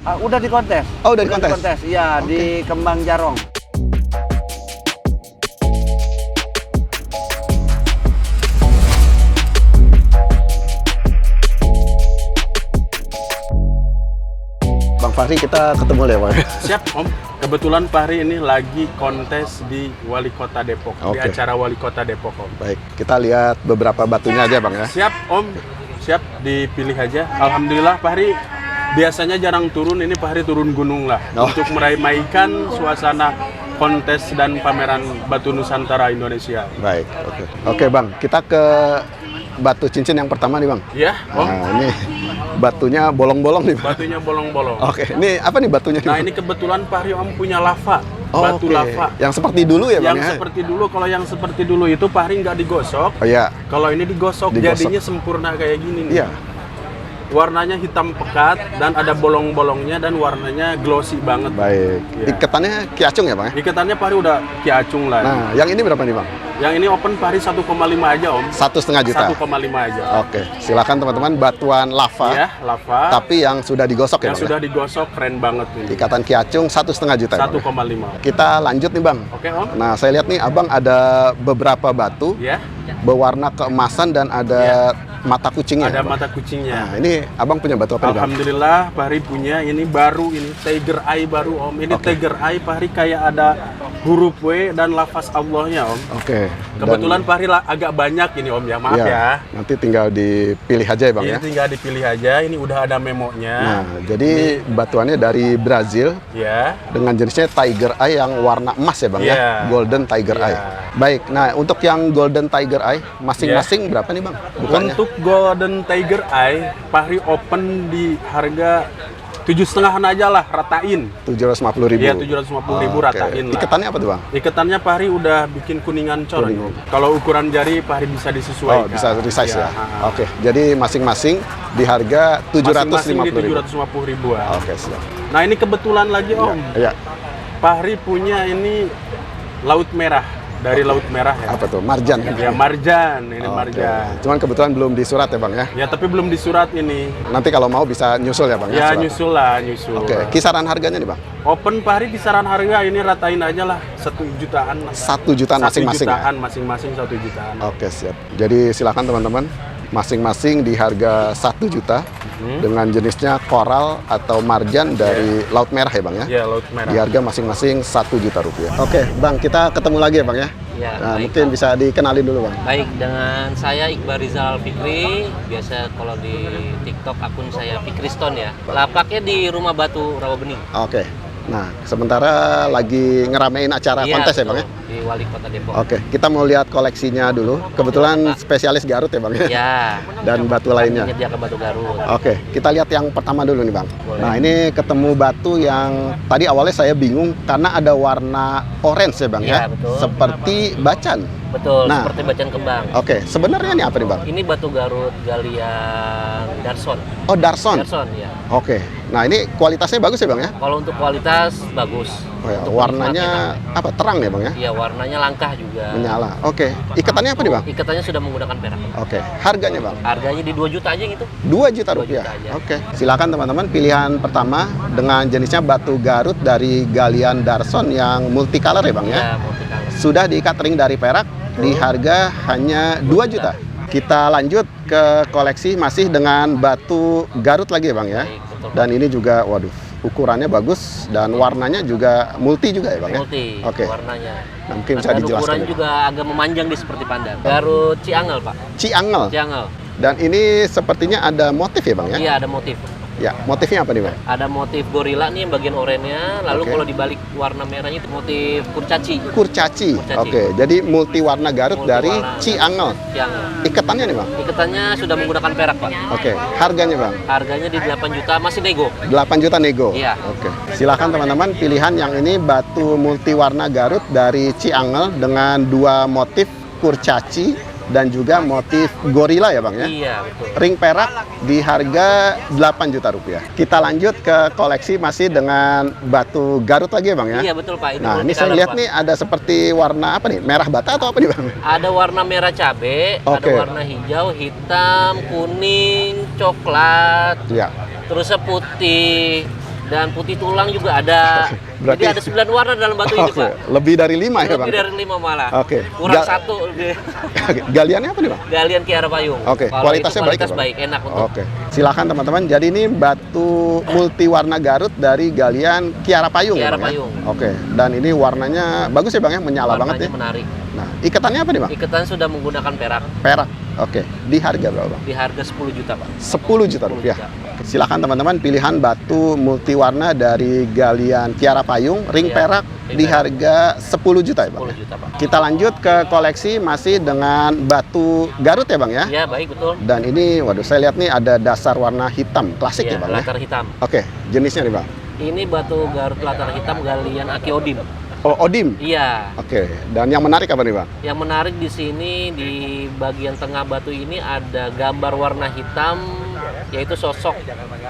Udah di kontes. Oh, udah di kontes? Iya, Oke. di Kembang Jarong. Bang Fahri, kita ketemu deh, Bang. Siap, Om. Kebetulan Pak Hari ini lagi kontes di Wali Kota Depok, di Oke. acara Wali Kota Depok, Om. Baik, kita lihat beberapa batunya aja, Bang ya. Siap, Om. Siap, dipilih aja. Alhamdulillah Pak Hari biasanya jarang turun, ini Pak Hari turun gunung lah. Oh. Untuk meraih-maikan suasana kontes dan pameran batu Nusantara Indonesia. Baik, oke. Oke, Bang, kita ke batu cincin yang pertama nih, Bang. Ya, Om. Nah, ini batunya bolong-bolong nih, Bang. Batunya bolong-bolong. Oke, ini apa nih batunya? Nah, ini kebetulan Pak Hari Om punya lava. Batu Oke. lava. Yang seperti dulu ya, Bang Yang ya? seperti dulu, kalau yang seperti dulu itu Pak Hari nggak digosok. Oh iya, Kalau ini digosok, Digosok. jadinya sempurna kayak gini nih. iya. Warnanya hitam pekat dan ada bolong-bolongnya dan warnanya glossy banget. Baik. Iya. Ikatannya kiacung ya, Bang ya? Ikatannya Pari udah kiacung lah. Nah, yang ini berapa nih, Bang? Yang ini open Pari 1,5 aja, Om. 1,5 juta. 1,5 aja. Oke, silakan teman-teman, batuan lava, Ya, lava. tapi yang sudah digosok ya, yang Bang? sudah digosok keren banget Ya? ini. Ikatan kiacung 1,5 juta. ya, Bang? 1,5. Kita lanjut nih, Bang. Oke, Om. Nah, saya lihat nih, Abang ada beberapa batu Ya, berwarna keemasan dan ada mata kucingnya. ada ya, Bang? mata kucingnya. Nah, ini Abang punya batu apa nih, Bang? Alhamdulillah Pari punya ini baru, ini Tiger Eye baru, Om. Ini Oke. Tiger Eye Pari kayak ada huruf W dan lafaz Allahnya, Om. Oke. Kebetulan Pari agak banyak ini, Om, ya. Maaf ya. Nanti tinggal dipilih aja ya, Bang Ini ya. tinggal dipilih aja, ini udah ada memonya. Nah, jadi batuannya dari Brazil Ya, dengan jenisnya Tiger Eye yang warna emas ya, Bang Iya. ya. Golden Tiger Iya. Eye. Baik. Nah, untuk yang Golden Tiger Eye masing-masing berapa nih, Bang? Bukannya? untuk Golden Tiger Eye, Pahri open di harga 7,5-an aja lah, ratain. 750.000. Iya, 750.000 Oke. ratain lah. Ikatannya apa tuh, Bang? Ikatannya Pahri udah bikin kuningan cor. Kuningan. Kalau ukuran jari Pahri bisa Oh, disesuaikan. bisa resize ya. ha. Oke. Jadi masing-masing di harga Masing-masing di 750.000. 750.000-an. Oke, siap. Nah, ini kebetulan lagi, Om. Iya. Pahri punya ini laut merah, dari laut merah ya. Apa tuh? Marjan. Ya, marjan, ini Oke. marjan. Cuman kebetulan belum disurat ya, Bang ya. Ya, tapi belum disurat ini. Nanti kalau mau bisa nyusul ya, Bang Ya, surat. nyusul lah, nyusul. Oke, kisaran harganya nih, Bang. Open Pahri kisaran harga ini ratain aja lah 1 jutaan lah. 1 jutaan 1 masing-masing ya? jutaan masing-masing 1 jutaan. Oke, siap. Jadi silakan teman-teman, masing-masing di harga 1 juta dengan jenisnya koral atau marjan dari Laut Merah ya, Bang ya? Ya, laut merah. Di harga masing-masing 1 juta rupiah. Oke, Bang, kita ketemu lagi ya, Bang ya? Ya, Nah, baik. mungkin bisa dikenalin dulu, Bang. Baik, dengan saya Iqbal Rizal Fikri, biasa kalau di TikTok akun saya Fikriston ya. Lapaknya di Rumah Batu Rawabening. Oke. Nah, sementara lagi ngeramein acara Iya, kontes ya, Bang ya? betul, di Wali Kota Depok. Oke, kita mau lihat koleksinya dulu. Kebetulan spesialis Garut ya, Bang ya? Ya, Dan batu lainnya. menyediakan batu Garut. Oke, kita lihat yang pertama dulu nih, Bang. Boleh. Nah, ini ketemu batu yang tadi awalnya saya bingung karena ada warna orange ya, Bang ya? Iya, betul. Seperti bacan. Betul, Nah. seperti bacaan kembang. Oke, sebenarnya ini apa nih, Bang? Ini batu Garut galian Darson. Oh, Darson. Darson ya. Oke. Nah, ini kualitasnya bagus ya, Bang ya? Kalau untuk kualitas bagus. Oh ya, Untuk warnanya penikmatnya, apa? Terang ya, Bang ya? iya, warnanya langkah juga. Menyala. Oke. Ikatannya apa nih, Bang? Ikatannya sudah menggunakan perak. Oke. Harganya, Bang? Harganya di 2 juta aja gitu. 2 juta 2 rupiah. juta aja. Oke. Silakan teman-teman, pilihan pertama dengan jenisnya batu Garut dari galian Darson yang multicolor ya, Bang ya? Ya, multicolor. Sudah diikat ring dari perak di harga hanya 2 juta. Kita lanjut ke koleksi masih dengan batu Garut lagi ya, Bang ya. Baik, betul. Dan ini juga waduh, ukurannya bagus dan warnanya juga multi juga ya, Bang ya. Multi Oke. warnanya. Nah, mungkin bisa Dan dijelaskan. ukuran ya. juga agak memanjang di seperti pandan. Garut Ciangel, Pak. Ciangel. Ciangel. Dan ini sepertinya ada motif ya, Bang ya? Iya, ada motif. Ya, motifnya apa nih, Bang? Ada motif gorila nih yang bagian oranye, lalu Oke. kalau dibalik warna merahnya itu motif kurcaci. Kurcaci. Kurcaci. Oke, jadi multi warna Garut Multi dari warna. Ciangel. Ciangel. Ikatannya nih, Bang? Ikatannya sudah menggunakan perak, Pak. Oke, harganya, Bang? Harganya di 8 juta, masih nego. 8 juta nego. Iya. Oke. Silakan teman-teman, pilihan yang ini batu multi warna Garut dari Ciangel dengan 2 motif kurcaci dan juga motif gorila ya, Bang ya. Iya, betul. Ring perak di harga 8 juta rupiah. Kita lanjut ke koleksi masih dengan batu Garut lagi ya, Bang ya. Iya, betul, Pak. Nah, ini saya multicolor, lihat Pak. nih ada seperti warna apa nih? Merah bata atau apa nih, Bang? Ada warna merah cabe, ada Oke. warna hijau, hitam, kuning, coklat, Iya. terus putih, Dan putih tulang juga ada. Berarti- Jadi ada 9 warna dalam batu ini, Oke, Pak. lebih dari 5 ya Bang? Lebih dari 5 malah. Oke. Kurang Ga- 1. Oke, galiannya apa nih Bang? Galian Kiara Payung. Oke, Kalau kualitasnya itu baik ya, kualitas Bang? baik, enak untuk. Oke, silakan teman-teman. Jadi ini batu multi warna Garut dari galian Kiara Payung ya Kiara Bang? Payung. Ya? Oke, dan ini warnanya bagus ya Bang ya, menyala banget ya. Warnanya menarik. Nah, ikatannya apa nih Bang? Iketan sudah menggunakan perak Perak. Oke, di harga berapa Bang? di harga 10 juta, Pak. 10 juta rupiah. 10 juta. Silakan teman-teman, pilihan batu multiwarna dari galian Kiara Payung, ring Iya, perak ring di perak. harga 10 juta ya Bang? 10 juta, Pak. Kita lanjut ke koleksi masih dengan batu Garut ya Bang ya? Ya, baik betul. Dan ini, waduh saya lihat nih ada dasar warna hitam, klasik ya Iya, Bang ya? latar hitam. Oke, jenisnya nih Bang? Ini batu Garut latar hitam galian Akiodim. Oh, Odim? Iya. Oke, dan yang menarik apa nih Bang? Yang menarik di sini di bagian tengah batu ini ada gambar warna hitam, yaitu sosok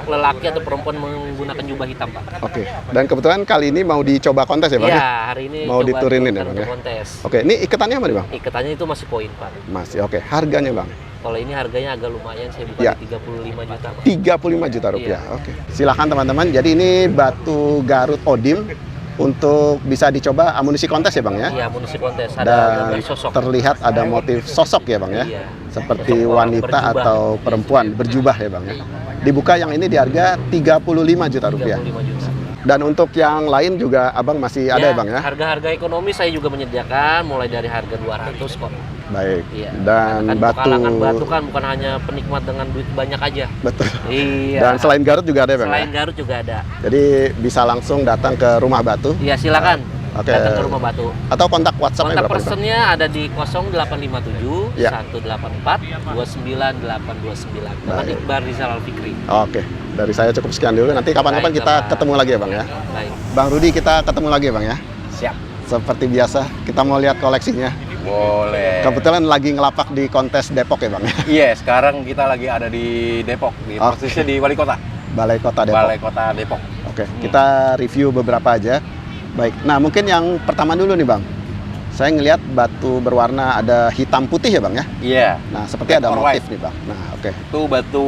lelaki atau perempuan menggunakan jubah hitam, Pak. Oke, dan kebetulan kali ini mau dicoba kontes ya Bang? Iya, hari ini Mau coba diturunin ya, dilakukan Bang, ya? untuk kontes. Oke, ini ikatannya apa nih Bang? Ikatannya itu masih koin, Pak. Masih, oke. Harganya Bang? Kalau ini harganya agak lumayan, saya buka Ya. di 35 juta, Pak. 35 juta rupiah. Iya. Oke. Silakan teman-teman. Jadi ini batu Garut Odim untuk bisa dicoba amunisi kontes ya Bang ya? Iya, amunisi kontes ada Dan gambar sosok. terlihat ada motif sosok ya Bang ya? Iya. Seperti Sosok orang wanita berjubah. atau perempuan berjubah ya Bang ya? Dibuka yang ini di harga 35 juta rupiah. 35 juta. Dan untuk yang lain juga Abang masih ada ya Bang ya? Harga-harga ekonomi saya juga menyediakan mulai dari harga 200 kok. Baik. Iya. Dan Kan batu kalangan batu kan bukan hanya penikmat dengan duit banyak aja. betul. Iya. Dan selain Garut juga ada ya Bang Selain ya? Garut juga ada. Jadi bisa langsung datang ke rumah batu Iya, silakan. Oke. Datang ke rumah batu. atau kontak WhatsApp Kontak berapa nih, Bang? personnya ada di 0857 Ya. 184 29829 dengan Baik. Iqbal Rizal Al-Fikri. Oke, dari saya cukup sekian dulu. Nanti kapan-kapan Baik, kita Bapak. ketemu lagi ya Bang ya? Baik. Bang Rudi, kita ketemu lagi ya Bang ya? Siap. Seperti biasa, kita mau lihat koleksinya. Boleh. Kebetulan lagi ngelapak di kontes Depok ya Bang ya? Iya, sekarang kita lagi ada di Depok, Oke. persisnya di Wali Kota. Balai Kota Depok. Balai Kota Depok. Oke, kita review beberapa aja. Baik, nah mungkin yang pertama dulu nih Bang. Saya ngelihat batu berwarna ada hitam putih ya Bang ya? Iya. Nah, seperti ada Or motif white. nih Bang. Nah, oke. Itu batu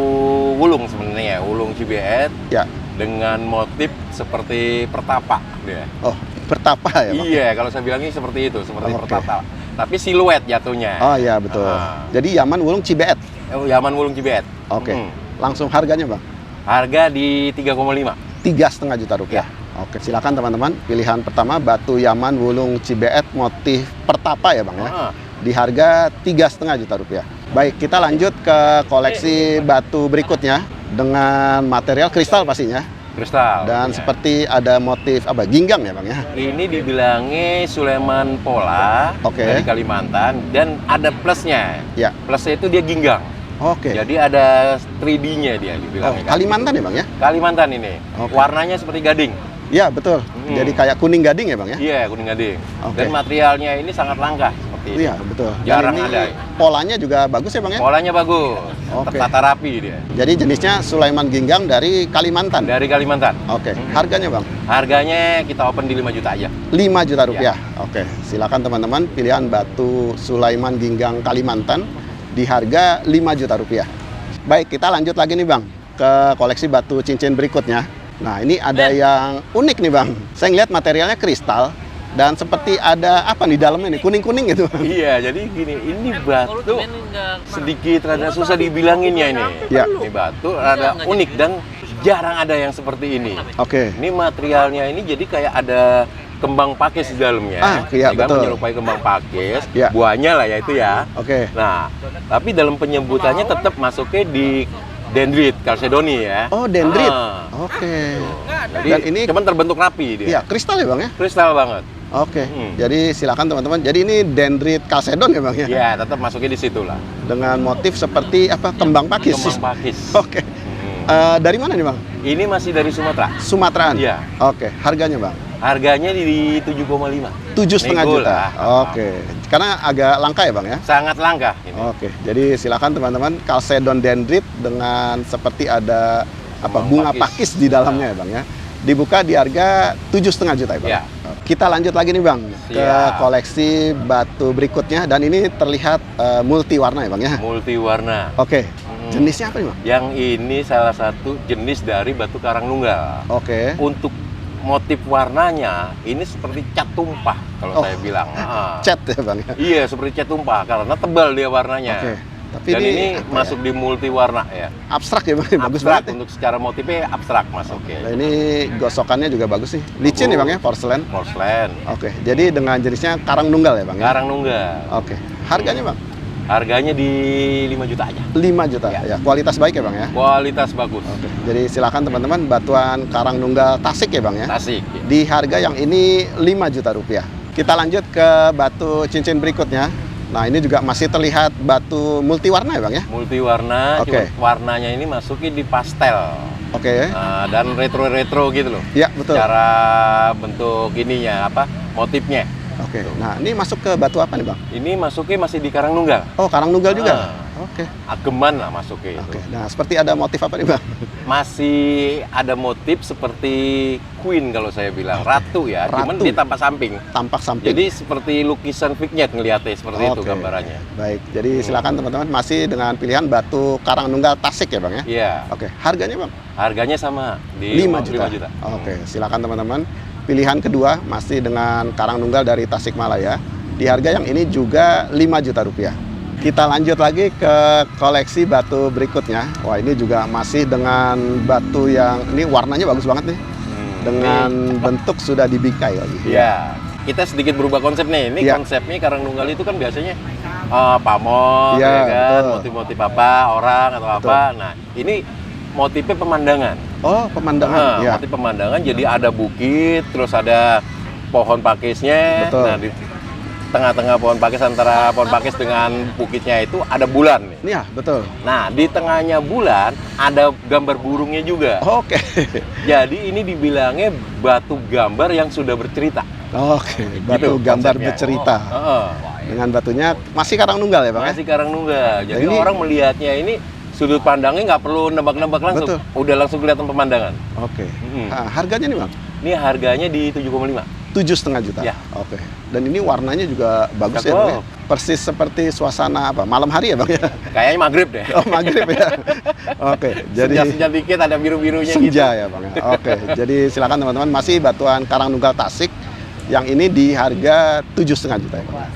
wulung sebenarnya, wulung Cibeet Ya. dengan motif seperti pertapa dia. Oh, pertapa ya Bang? Iya, kalau saya bilangnya seperti itu, seperti Oke. pertapa. Tapi siluet jatuhnya. Oh iya, betul. Ah. Jadi Yaman Wulung Cibeet. Yaman wulung Cibeet. Oke. Hmm. Langsung harganya Bang? Harga di 3,5. 3,5 juta rupiah. Oke, silakan teman-teman. Pilihan pertama batu Yaman Wulung Cibeet motif pertapa ya Bang ya. Ah. Di harga 3,5 juta rupiah. Baik, kita lanjut ke koleksi batu berikutnya dengan material kristal pastinya. Kristal. Dan Iya. seperti ada motif apa? Ginggang ya Bang ya. Ini dibilangnya Sulaiman Pola Oke. dari Kalimantan dan ada plusnya. Ya. Plusnya itu dia ginggang. Oke. Jadi ada 3D-nya dia Oh, dibilangnya. Kalimantan ya Bang ya? Kalimantan ini. Oke. Warnanya seperti gading. Ya, betul. Jadi kayak kuning gading ya Bang ya? Iya, kuning gading. Oke. Dan materialnya ini sangat langka seperti itu. Iya, betul. Dan Jarang ini ada. polanya juga bagus ya Bang ya? Polanya bagus. Oke. Tertata rapi dia. Jadi jenisnya Sulaiman Ginggang dari Kalimantan. Dari Kalimantan. Oke, harganya Bang? Harganya kita open di 5 juta aja. 5 juta Iya. rupiah. Oke, silakan teman-teman pilihan batu Sulaiman Ginggang Kalimantan di harga 5 juta rupiah. Baik, kita lanjut lagi nih Bang ke koleksi batu cincin berikutnya. Nah, ini ada yang unik nih Bang. Saya ngeliat materialnya kristal dan seperti ada apa nih dalamnya nih, kuning-kuning gitu Bang. Iya, jadi gini, ini batu sedikit rada susah dibilanginnya ini. Ya. Ini batu rada unik dan jarang ada yang seperti ini. Oke. Ini materialnya ini jadi kayak ada kembang pakis di dalamnya. Ah, iya, Juga betul. menyerupai kembang pakis. Ya. Buahnya lah ya itu ya. Oke. Nah, tapi dalam penyebutannya tetap masuknya di dendrit calcedoni ya. Oh, dendrit. Ah. Oke. Jadi Dan ini cuman terbentuk rapi dia. Iya, kristal ya Bang ya? Kristal banget. Oke. Hmm. Jadi silakan teman-teman. Jadi ini dendrit calcedon ya Bang ya? Ya, tetap masuknya di situ lah. Dengan motif seperti apa? Kembang pakis. Kembang pakis. Oke. Hmm. Dari mana nih Bang? Ini masih dari Sumatera. Sumateraan? Iya. Oke, harganya Bang? Harganya di 7,5. 7,5 Nego juta. lah. Oke. Karena agak langka ya Bang ya? Sangat langka ini. Oke. Jadi silakan teman-teman calcedon dendrit dengan seperti ada apa Kembang bunga pakis. pakis di dalamnya ya Bang ya. Dibuka di harga 7,5 juta ya Bang. Ya. Kita lanjut lagi nih Bang ke Siap. koleksi batu berikutnya dan ini terlihat multi warna ya Bang ya. Multi warna. Oke. Jenisnya apa nih Bang? Yang ini salah satu jenis dari batu karang nunggal. Oke. Untuk motif warnanya ini seperti cat tumpah kalau saya bilang. Cat ya Bang? Iya, seperti cat tumpah karena tebal dia warnanya. Oke. Tapi Dan ini apa masuk di multi warna ya. Abstrak ya Bang? Bagus Abstrak, banget. untuk secara motifnya abstrak masuk ya. Nah, ini gosokannya juga bagus sih. Licin ya Bang ya, porselen. Porselen. Oke. Jadi dengan jenisnya karang nunggal ya Bang? Ya? Karang nunggal. Oke. Harganya Bang? Harganya di 5 juta aja. 5 juta. Ya. Kualitas baik ya Bang ya? Kualitas bagus. Oke. Jadi silakan teman-teman, batuan karang nunggal Tasik ya Bang ya? Tasik. Ya. Di harga yang ini 5 juta rupiah. Kita lanjut ke batu cincin berikutnya. Nah, ini juga masih terlihat batu multiwarna ya Bang ya? Multi warna, Oke. cuma warnanya ini masukin di pastel. Oke. Dan retro-retro gitu loh. Ya, betul. Cara bentuk ininya apa? Motifnya. Oke. Nah, ini masuk ke batu apa nih Bang? Ini masuknya masih di karang nunggal. Oh, karang nunggal juga? Oke. Ageman lah masuknya itu. Oke. Nah, seperti ada motif apa nih Bang? Masih ada motif seperti queen kalau saya bilang, ratu ya, cuman Ratu. dia tampak samping. Tampak samping. Jadi seperti lukisan vignette ngeliatnya seperti itu Oke. gambarannya. Baik. Jadi silakan teman-teman, masih dengan pilihan batu karang nunggal Tasik ya Bang ya? Iya. Oke. Harganya Bang? Harganya sama di 5 juta. 5 juta. Oke, silakan teman-teman. Pilihan kedua masih dengan karang nunggal dari Tasikmalaya. Di harga yang ini juga 5 juta rupiah. Kita lanjut lagi ke koleksi batu berikutnya. Wah, ini juga masih dengan batu yang ini warnanya bagus banget nih. Dengan bentuk sudah dibingkai lagi. Iya. Kita sedikit berubah konsep nih. Ini Iya. konsepnya karang nunggal itu kan biasanya pamor, Iya, ya kan, betul. motif-motif apa, orang atau apa. Nah, ini motifnya pemandangan. Oh, pemandangan. Ya. Motif pemandangan, jadi ada bukit, terus ada pohon pakisnya. Betul. Nah, di tengah-tengah pohon pakis, antara pohon pakis dengan bukitnya itu ada bulan nih. Iya, betul. Nah, di tengahnya bulan ada gambar burungnya juga. Oke. Jadi ini dibilangnya batu gambar yang sudah bercerita. Oke, batu Gitu gambar konsepnya. bercerita. Heeh. Dengan batunya masih karang nunggal ya, Bang? ya? Masih karang nunggal. Jadi ini- orang melihatnya ini sudut pandangnya nggak perlu nebak-nebak langsung. Betul. Udah langsung kelihatan pemandangan. Oke. Mm-mm. Nah, harganya nih, Bang? Ini harganya di 7,5. 7,5 juta. Ya. Oke. Dan ini warnanya juga bagus Cakep. ya, Bang? ya? Persis seperti suasana apa? Malam hari ya, Bang? ya? Kayaknya maghrib deh. Oh, maghrib ya. Oke. Jadi Senja-senja dikit ada biru-birunya gitu. senja ya, Bang. ya? Oke. Jadi silakan teman-teman, masih batuan karang nunggal Tasik. Yang ini di harga 7,5 juta ya, Bang.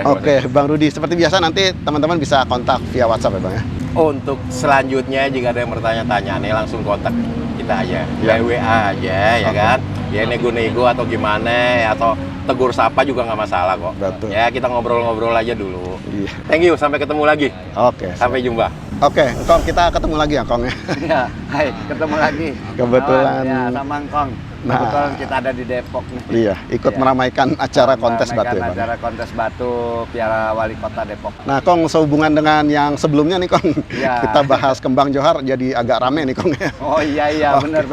Oke, Bang Rudi. Seperti biasa nanti teman-teman bisa kontak via WhatsApp ya, Bang ya. Untuk selanjutnya jika ada yang bertanya-tanya nih langsung kontak kita aja. Ya. WA aja ya Oke. kan. Ya nego-nego atau gimana ya, atau tegur sapa juga nggak masalah kok. Betul. Ya kita ngobrol-ngobrol aja dulu. Iya. Thank you, sampai ketemu lagi. Oke. Sampai jumpa. Oke, Kong, kita ketemu lagi ya, Kong ya. Ya, hai, ketemu lagi. Kebetulan- Ya, sama Kong. Nah. Kebetulan kita ada di Depok nih. Iya, ikut Iya. meramaikan acara kontes batu ya, Bang. Acara kontes batu Piala Wali Kota Depok. Nah, Kong, sehubungan dengan yang sebelumnya nih, Kong. Iya. Kita bahas kembang johar jadi agak rame nih, Kong ya. Oh iya, Oke. benar.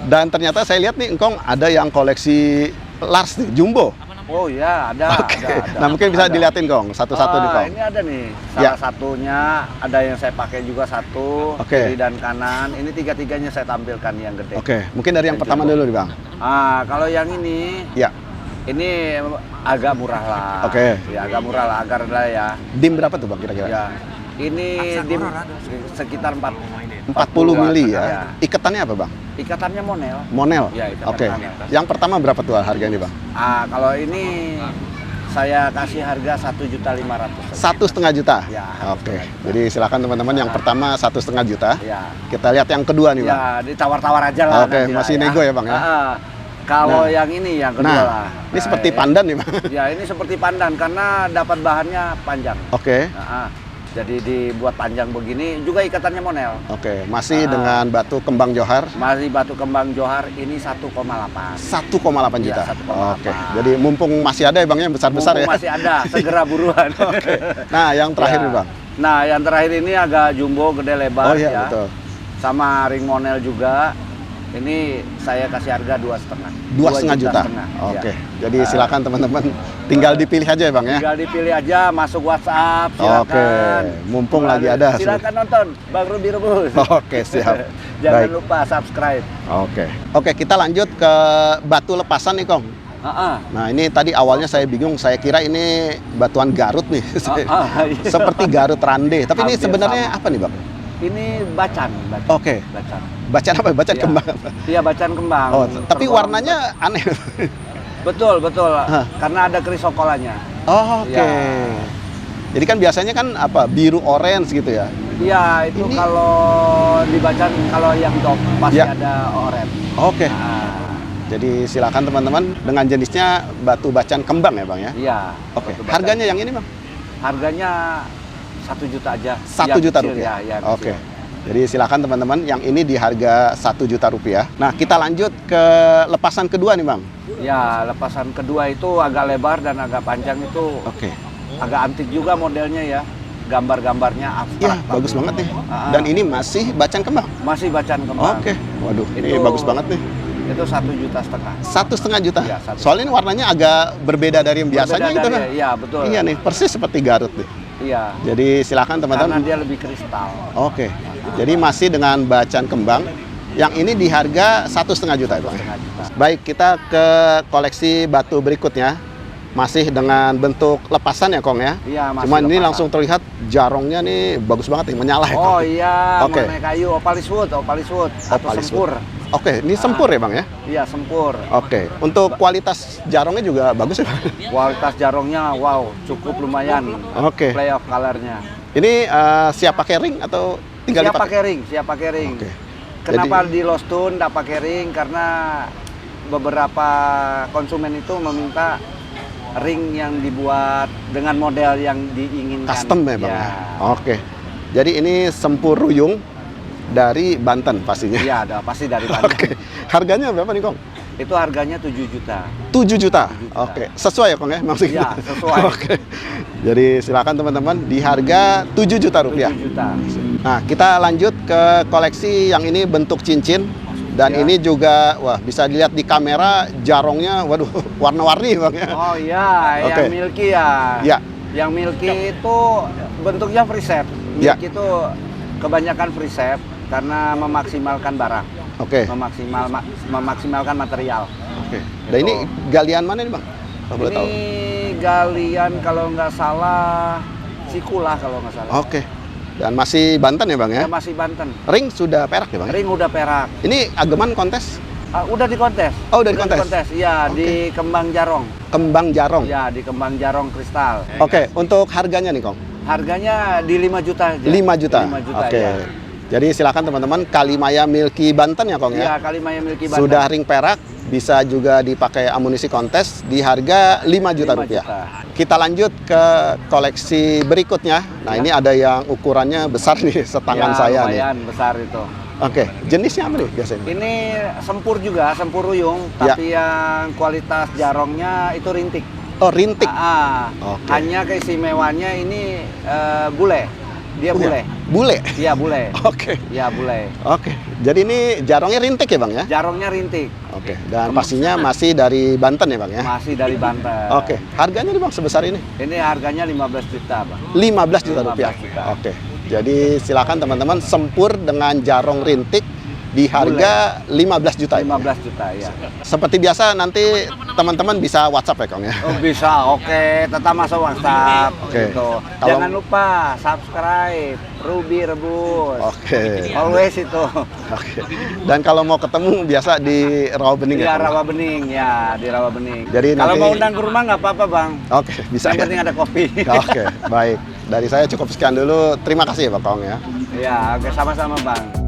Dan ternyata saya lihat nih, Kong, ada yang koleksi Lars nih, jumbo. Oh iya, ada. Oke. ada. Nah, mungkin bisa Ada. diliatin, Kong, satu-satu nih, Kong. Ini ada nih, Ya. salah satunya ada yang saya pakai juga satu, Oke. kiri dan kanan. Ini tiga-tiganya saya tampilkan yang gede. Oke, mungkin dari yang Yang pertama jumbo. dulu nih, Bang. Kalau yang ini, Ya, ini agak murah lah. Oke. Ya, agak murah lah, agak rendah ya. dim berapa tuh, Bang, kira-kira? Ya, ini di sekitar 40 mili ya. Ya. Ikatannya apa, Bang? Ikatannya monel. Monel? Ya, ikatan Oke. monel. Yang pertama berapa tuh harganya, Bang? Kalau ini saya kasih harga 1.500.000. 1,5 juta? Ya, Oke. Jadi silakan teman-teman, yang pertama 1,5 juta. Ya. Kita lihat yang kedua nih, Bang. Ya, ditawar-tawar aja lah. Oke, nanti lah masih nego ya, Bang, ya? Kalau Nah. yang ini yang kedua Nah, lah. ini seperti pandan nih, Bang. Ya, ini seperti pandan karena dapat bahannya panjang. Oke. Jadi dibuat panjang begini, juga ikatannya monel. Oke, masih dengan batu kembang johar Masih batu kembang johar ini 1,8. 1,8 Iya, juta. 1,8. Oke. Jadi mumpung masih ada ya, Bang, yang besar-besar ya. Mumpung masih ada, segera buruan. Nah, yang terakhir Ya. nih, Bang. Nah, yang terakhir ini agak jumbo, gede, lebar Oh iya, ya. betul. Sama ring monel juga. Ini saya kasih harga 2,5. 2,5 juta. Oke. Jadi silakan teman-teman tinggal dipilih aja ya, Bang ya. Tinggal dipilih aja, masuk WhatsApp, silakan. Oke, mumpung lagi ada. Silakan nonton Bang Rudi Rebus. Oke, siap. Jangan Baik. lupa subscribe. Oke, kita lanjut ke batu lepasan nih, Kong. Nah, ini tadi awalnya saya bingung, saya kira ini batuan Garut nih. Iya. Seperti Garut Rande. Tapi ini Hampir sebenarnya sama. apa nih, Bang? Ini bacan. Oke. Bacan. Bacan apa? Bacan Iya. kembang apa? Iya, bacan kembang. Oh, tapi Tergolong warnanya aneh. betul. Hah. Karena ada krisokolanya. Oh, oke. Iya. Jadi kan biasanya kan apa? Biru orange gitu ya. Iya, itu Ini- kalau dibacan kalau yang top pasti Ya. ada oranye. Oke. Nah, Jadi silakan teman-teman dengan jenisnya batu bacan kembang ya, Bang ya. iya. Oke. batu bacan. Harganya yang ini, Bang? Harganya 1 juta aja. 1 Yang juta kecil rupiah. Ya, yang Oke. kecil. Jadi silakan teman-teman, yang ini di harga 1 juta rupiah. Nah, kita lanjut ke lepasan kedua nih, Bang. Ya, lepasan kedua itu agak lebar dan agak panjang itu Oke. agak antik juga modelnya ya. Gambar-gambarnya Ya, abstrak. bagus banget nih. Ah. Dan ini masih bacan kembang. Masih bacan kembang. Oke. Waduh, ini Itu- bagus banget nih. Itu 1,5 juta. 1,5 juta. Iya, 1,5 Soalnya ini warnanya agak berbeda dari yang biasanya Berbeda gitu dari- kan. Iya, betul. Iya nih, persis seperti Garut nih. Iya. Jadi silakan Karena teman-teman. dia lebih kristal. Oke. Jadi masih dengan bacan kembang. Yang ini di harga 1,5 juta, Bang. 1,5 juta. Baik, kita ke koleksi batu berikutnya. Masih dengan bentuk lepasan ya, Kong ya. Iya, masih Cuman ini lepasan. langsung terlihat jarongnya nih bagus banget nih, menyala ya, Kong. Oh iya, Oke. mengenai kayu opaliswood atau Opalis sempur. Oke, ini sempur ya, Bang ya. Iya, sempur. Oke, untuk kualitas jarongnya juga bagus ya, Bang. Kualitas jarongnya wow, cukup lumayan. Oke. Playoff colornya. Ini siap pakai ring atau tinggal Siap dipakai? pakai ring, siap pakai ring. Oke. Kenapa Jadi- di Lost Tune nggak pakai ring? Karena beberapa konsumen itu meminta ring yang dibuat dengan model yang diinginkan. Custom ya, Bang ya. Oke. Jadi ini sempur ruyung dari Banten pastinya. Iya, ada pasti dari Banten. Oke. Harganya berapa nih, Kong? Itu harganya 7 juta. 7 juta. 7 juta. Oke. Sesuai ya, Kong ya maksudnya? Iya, sesuai. Oke. Jadi silakan teman-teman di harga 7 juta rupiah. 7 juta. Nah, kita lanjut ke koleksi yang ini bentuk cincin. Dan Ya. ini juga, wah bisa dilihat di kamera jarongnya, waduh warna-warni Bang ya. Oh iya, Oke. yang milky ya. Ya. Yang milky itu bentuknya free set. Ya. Milky itu kebanyakan free set karena memaksimalkan barang, Oke. memaksimalkan material. Oke. Dan ini galian mana nih Bang? Kalau boleh Ini tahu. galian kalau nggak salah Sikula kalau nggak salah. Oke. Dan masih Banten ya Bang ya? Ya masih Banten. Ring sudah perak ya Bang? Ring udah perak. Ini ageman kontes? Udah dikontes. Oh, udah dikontes? Iya, Oke. di Kembang Jarong. Kembang jarong. Ya, di Kembang Jarong Kristal. Oke, untuk harganya nih Kong? Harganya di 5 juta aja. 5 juta? 5 juta Oke. ya. Jadi silakan teman-teman, Kalimaya Milky Banten ya Kong Iya, ya? Kalimaya Milky Banten. Sudah ring perak, bisa juga dipakai amunisi kontes di harga 5 juta 5 rupiah. juta. Kita lanjut ke koleksi berikutnya. Nah, Ya. ini ada yang ukurannya besar nih, setangan Ya, saya nih. lumayan besar itu. Oke, jenisnya apa nih biasanya? Ini sempur juga, sempur ruyung, Ya. tapi yang kualitas jarongnya itu rintik. Oh, rintik. Oke. Hanya keistimewaannya ini bule. Dia bule. Bule. Iya, bule. Oke. Iya, bule. Oke. Jadi ini jarongnya rintik ya, Bang ya? Jarongnya rintik. Oke. Dan pastinya masih dari Banten ya, Bang ya? Masih dari Banten. Oke. Harganya nih, Bang, sebesar ini? Ini harganya 15 juta, Bang. 15 juta 15 rupiah. juta. Oke. Jadi silakan teman-teman sempur dengan jarong rintik di harga 15 juta. ya, Bang, ya? 15 juta, ya. Seperti biasa nanti teman-teman bisa WhatsApp ya, Kong ya? Oh, bisa, oke. Tetap masuk WhatsApp. Oke. Gitu. Kalau- Jangan lupa subscribe Ruby Rebus. Oke. Always itu. Oke. Dan kalau mau ketemu biasa di Rawabening Di ya, Kong? Rawabening, ya, di Rawabening. Jadi Kalau nanti- mau undang ke rumah nggak apa-apa, Bang. Oke, bisa Yang ya? penting ada kopi. Oke, baik. Dari saya cukup sekian dulu. Terima kasih ya, Pak Kong ya. Ya, oke, sama-sama, Bang.